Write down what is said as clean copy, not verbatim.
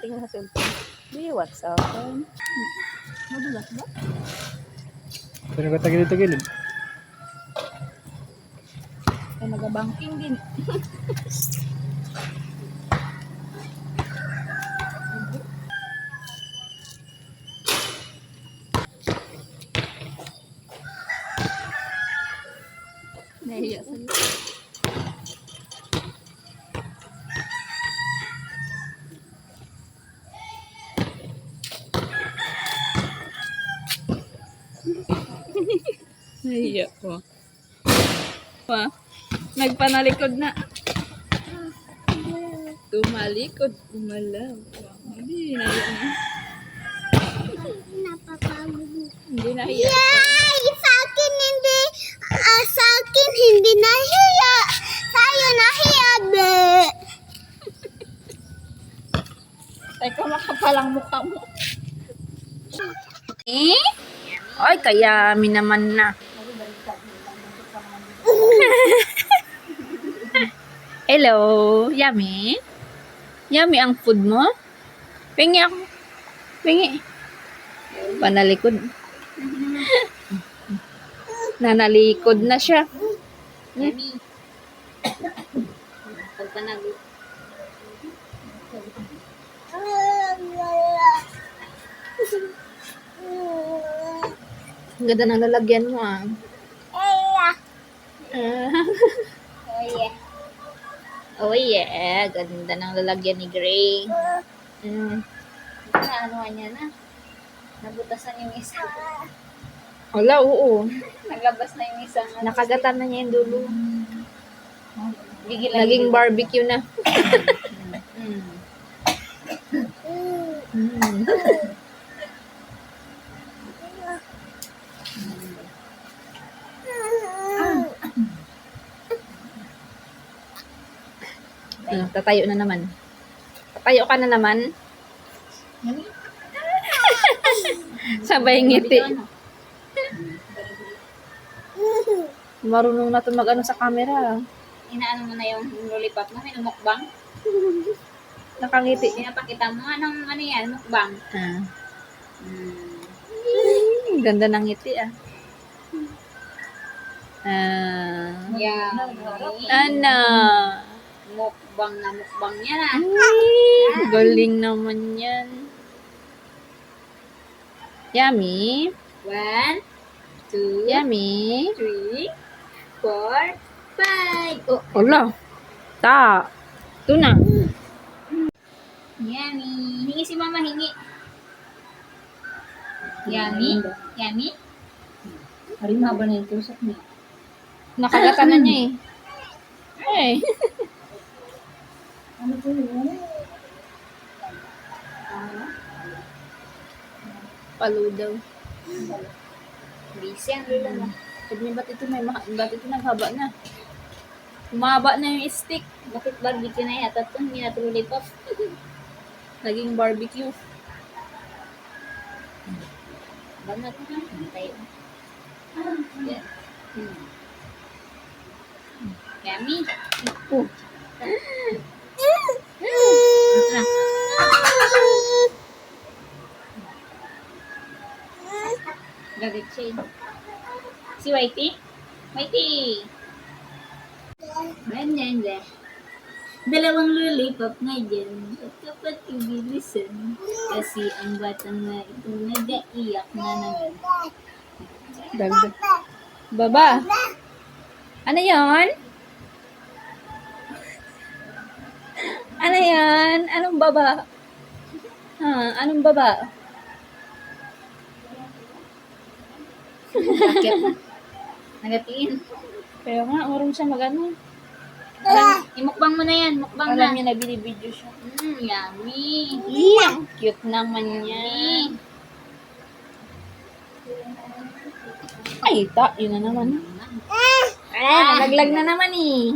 tingin sa cellphone. Di, WhatsApp. Madulas ba? Pero katagilid-tagilid. Ay, nag-banking din. Nahiya sa'yo. Nahiya ko. Pa, nagpanalikod na. Tumalikod, umalaw. Hindi, nahiya na. Hindi nahiya. Yay! Sa akin hindi, sa akin hindi nahiya. Sa'yo nahiya, be. Teka, makapalang mukha mo. Eh? Ay, kaya naman na. Hello, yummy? Yummy ang food mo? Pingi ako. Pingi. Panalikod. Nanalikod na siya. Yummy. Pagpanag. Ang ganda ng lalagyan mo ah. Oh yeah, ganda ng lalagyan ni Gray. Naanuhan niya na. Nabutasan yung isa. Wala, oo. Naglabas na yung isang. Nakagatan na niya yung dulo. Gigil Naging barbecue na. Tatayo na naman. Tatayo ka na naman. Sabay ngiti. Marunong na ito mag-ano sa camera. Inaano mo na yung lollipop mo, minumukbang. Nakangiti. Pinapakita mo, anong ano yan, mukbang. Ganda ng ngiti ah. Yeah. Ano? Mukbang na mukbang yan ah. Galing naman yan. Yummy. 1, 2, Yummy. 3, 4, 5. Oh, Wala. Ta. Ito na. yummy. Hingi si mama, hingi. Yummy. Yummy. Hari mahaba na yung tusok niya. Nakagatan na niya eh. Ay. Ano po yun? Palo daw. Busy ang lula na. Sabi niya, ba't ito naghaba na? Umaba na yung stick. Bakit barbecue na yata ito? Hindi na ito lollipop. Naging barbecue. Bangat na. Tayo. Yeah. Yummy. Oh. Galit siya eh. Si Whitey? Whitey! Ganyan dyan. Dalawang lollipop nga dyan. At kapag ibilisan, kasi ang batang na ito nag-iiyak na naman. Dagdag. Baba. Ano yon? Ano yan? Anong baba? Ha? Anong baba? Bakit? Nagatiin. Kaya nga, marunong siya mag-ano. Imukbang mo na yan. Mukbang Alam na. niya na binibidyo siya. Yummy. Cute naman niya. Ay, yun na naman. Nalaglag na naman eh.